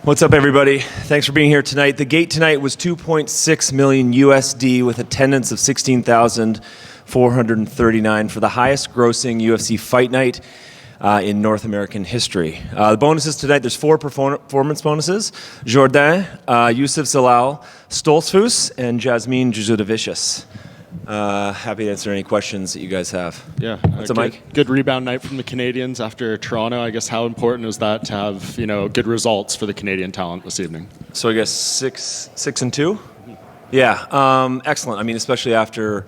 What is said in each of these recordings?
What's up, everybody? Thanks for being here tonight. The gate tonight was 2.6 million USD with attendance of 16,439 for the highest grossing UFC Fight Night in North American history. The bonuses tonight, there's 4 performance bonuses. Jourdain, Youssef Zalal, Stoltzfus, and Jasmine Juzudavicius. Happy to answer any questions that you guys have. Yeah. What's up, Mike? Good rebound night from the Canadians after Toronto. I guess how important is that to have, good results for the Canadian talent this evening? So I guess 6-2? Yeah, excellent. I mean, especially after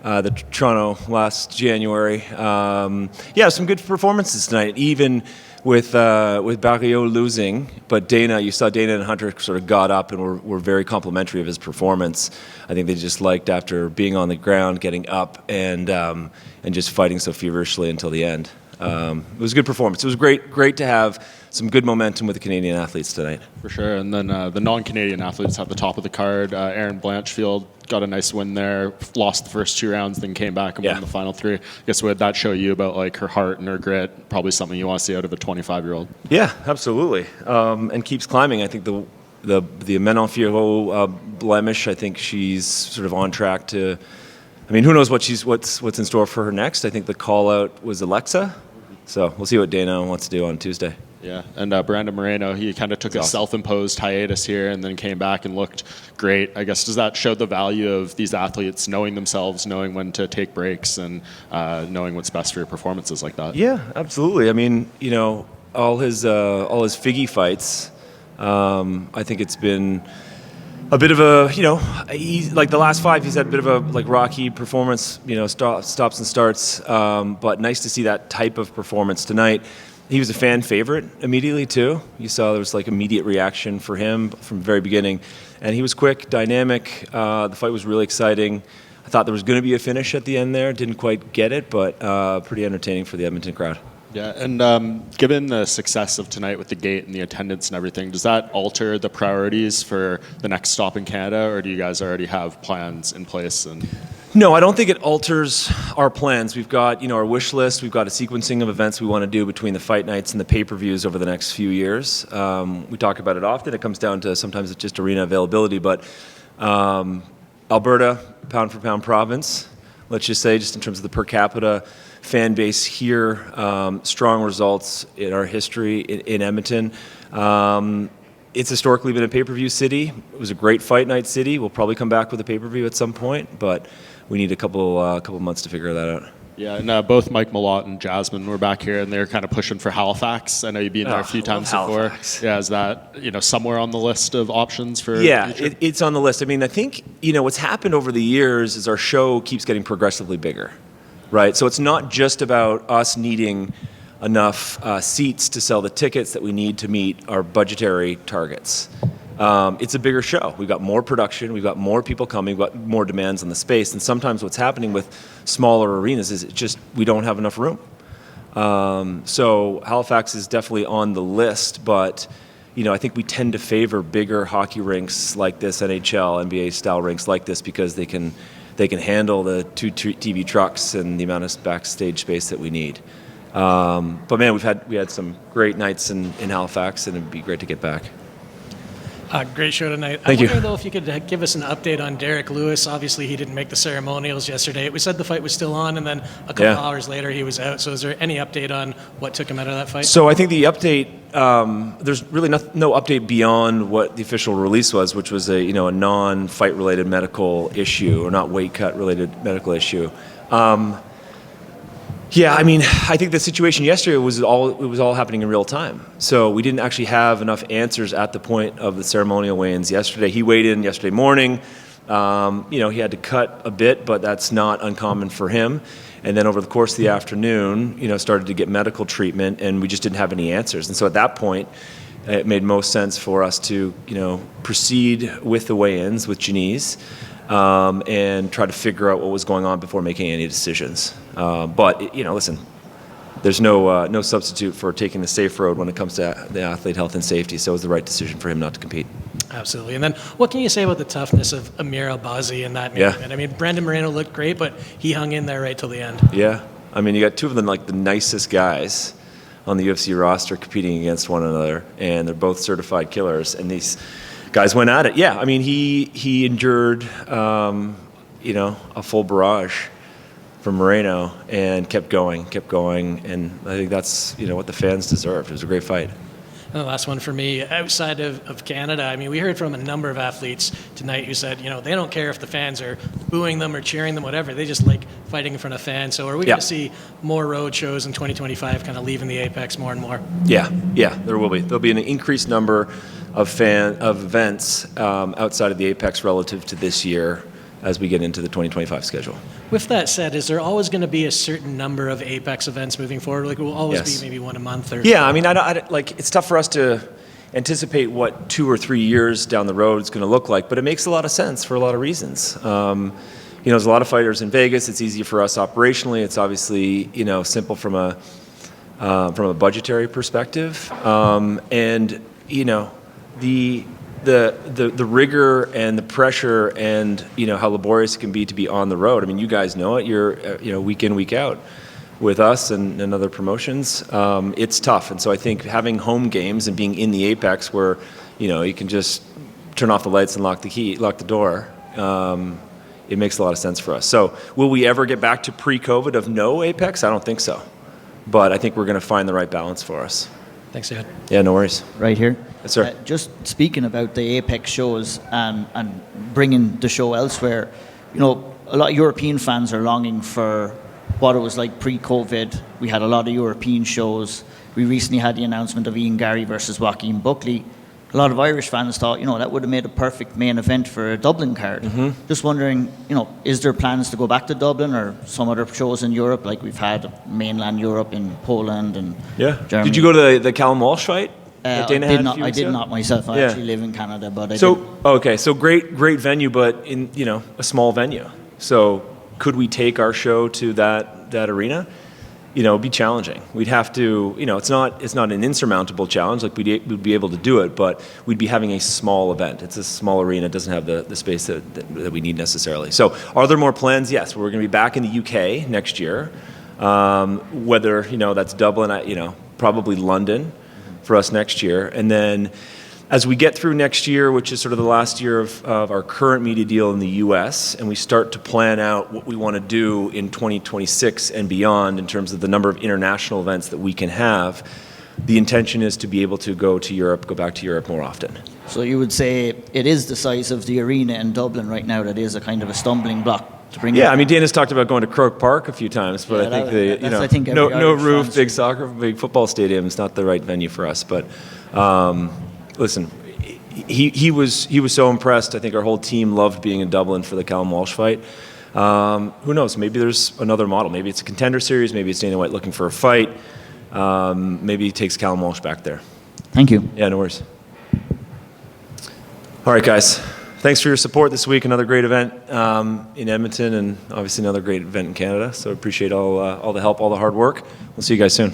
the Toronto last January. Yeah, some good performances tonight, even with Barrio losing. But you saw Dana and Hunter sort of got up and were very complimentary of his performance. I think they just liked, after being on the ground, getting up and just fighting so feverishly until the end. It was a good performance. It was great to have some good momentum with the Canadian athletes tonight. For sure. And then the non-Canadian athletes at the top of the card. Aaron Blanchfield got a nice win there, lost the first 2 rounds, then came back and won the final 3. I guess what did that show you about her heart and her grit? Probably something you want to see out of a 25-year-old. Yeah, absolutely. And keeps climbing. I think the Menon Fierro blemish, I think she's sort of on track to. I mean, who knows what's in store for her next? I think the call out was Alexa, so we'll see what Dana wants to do on Tuesday. Yeah, and Brandon Moreno, he kind of took a self-imposed hiatus here and then came back and looked great. I guess, does that show the value of these athletes knowing themselves, knowing when to take breaks, and knowing what's best for your performances like that? Yeah, absolutely. I mean, all his Figgy fights, I think it's been a bit of a, like the last 5, he's had a bit of a rocky performance, stops and starts, but nice to see that type of performance tonight. He was a fan favorite immediately, too. You saw there was immediate reaction for him from the very beginning. And he was quick, dynamic. The fight was really exciting. I thought there was going to be a finish at the end there. Didn't quite get it, but pretty entertaining for the Edmonton crowd. Yeah, and given the success of tonight with the gate and the attendance and everything, does that alter the priorities for the next stop in Canada, or do you guys already have plans in place? No, I don't think it alters our plans. We've got, our wish list. We've got a sequencing of events we want to do between the fight nights and the pay-per-views over the next few years. We talk about it often. It comes down to sometimes it's just arena availability, but Alberta, pound-for-pound province, let's just say, just in terms of the per capita fan base here, strong results in our history in Edmonton. It's historically been a pay-per-view city. It was a great fight night city. We'll probably come back with a pay-per-view at some point, but we need a couple months to figure that out. Yeah, and both Mike Malott and Jasmine were back here, and they're kind of pushing for Halifax. I know you've been there a few times before. Yeah, is that somewhere on the list of options for? Yeah, it's on the list. I mean, I think what's happened over the years is our show keeps getting progressively bigger, right? So it's not just about us needing enough seats to sell the tickets that we need to meet our budgetary targets. It's a bigger show. We've got more production. We've got more people coming. We've got more demands on the space. And sometimes what's happening with smaller arenas is we don't have enough room. So Halifax is definitely on the list, but I think we tend to favor bigger hockey rinks like this, NHL, NBA style rinks like this, because they can handle the 2 TV trucks and the amount of backstage space that we need. But man, we had some great nights in Halifax, and it'd be great to get back. Great show tonight. Thank you. I wonder, though, if you could give us an update on Derrick Lewis. Obviously, he didn't make the ceremonials yesterday. We said the fight was still on, and then a couple hours later, he was out. So is there any update on what took him out of that fight? So I think the update, there's really no update beyond what the official release was, which was a non-fight related medical issue, or not weight cut related medical issue. Yeah, I mean, I think the situation yesterday was all happening in real time. So we didn't actually have enough answers at the point of the ceremonial weigh-ins yesterday. He weighed in yesterday morning. He had to cut a bit, but that's not uncommon for him. And then over the course of the afternoon, started to get medical treatment, and we just didn't have any answers. And so at that point, it made most sense for us to, proceed with the weigh-ins with Janice. And try to figure out what was going on before making any decisions. But listen, there's no substitute for taking the safe road when it comes to the athlete health and safety. So it was the right decision for him not to compete. Absolutely. And then what can you say about the toughness of Amir in that main event? I mean, Brandon Mareno looked great, but he hung in there right till the end. Yeah. I mean, you got 2 of them, the nicest guys on the UFC roster competing against one another, and they're both certified killers. And these guys went at it. Yeah, I mean, he endured, a full barrage from Moreno and kept going. And I think that's, what the fans deserved. It was a great fight. And the last one for me, outside of Canada, I mean, we heard from a number of athletes tonight who said, they don't care if the fans are booing them or cheering them, whatever. They just like fighting in front of fans. So are we going to see more road shows in 2025 kind of leaving the Apex more and more? Yeah, there will be. There'll be an increased number of events outside of the Apex relative to this year as we get into the 2025 schedule. With that said, is there always going to be a certain number of Apex events moving forward? Like, will always be maybe one a month? Or yeah, I mean, it's tough for us to anticipate what 2 or 3 years down the road it's going to look like, but it makes a lot of sense for a lot of reasons. There's a lot of fighters in Vegas. It's easy for us operationally. It's obviously, simple from a budgetary perspective, and the rigor and the pressure and how laborious it can be to be on the road. I mean, you guys know it. You're week in, week out with us and other promotions. It's tough, and so I think having home games and being in the Apex where you can just turn off the lights and lock the door. It makes a lot of sense for us. So will we ever get back to pre-COVID of no Apex? I don't think so, but I think we're going to find the right balance for us. Thanks, Ed. Yeah, no worries. Right here. Yes, sir. Just speaking about the Apex shows and bringing the show elsewhere, a lot of European fans are longing for what it was like pre-COVID. We had a lot of European shows. We recently had the announcement of Ian Gary versus Joaquin Buckley. A lot of Irish fans thought, that would have made a perfect main event for a Dublin card. Mm-hmm. Just wondering, is there plans to go back to Dublin or some other shows in Europe, like we've had mainland Europe in Poland and Germany? Did you go to the Callum Walsh fight? I did not myself. I actually live in Canada, but I did. Okay, so great venue, but in a small venue. So could we take our show to that arena? It'd be challenging. We'd have to, it's not an insurmountable challenge. Like we'd be able to do it, but we'd be having a small event. It's a small arena. It doesn't have the space that we need necessarily. So are there more plans? Yes. We're going to be back in the UK next year. Whether, that's Dublin, probably London for us next year. And then as we get through next year, which is sort of the last year of our current media deal in the US, and we start to plan out what we want to do in 2026 and beyond in terms of the number of international events that we can have, the intention is to be able to go back to Europe more often. So you would say it is the size of the arena in Dublin right now that is a kind of a stumbling block to bring it? Yeah, I mean, Dana's talked about going to Croke Park a few times, but I think no roof, big football stadium is not the right venue for us. But listen, he was so impressed. I think our whole team loved being in Dublin for the Callum Walsh fight. Who knows? Maybe there's another model. Maybe it's a contender series. Maybe it's Dana White looking for a fight. Maybe he takes Callum Walsh back there. Thank you. Yeah, no worries. All right, guys. Thanks for your support this week. Another great event in Edmonton, and obviously another great event in Canada. So appreciate all the help, all the hard work. We'll see you guys soon.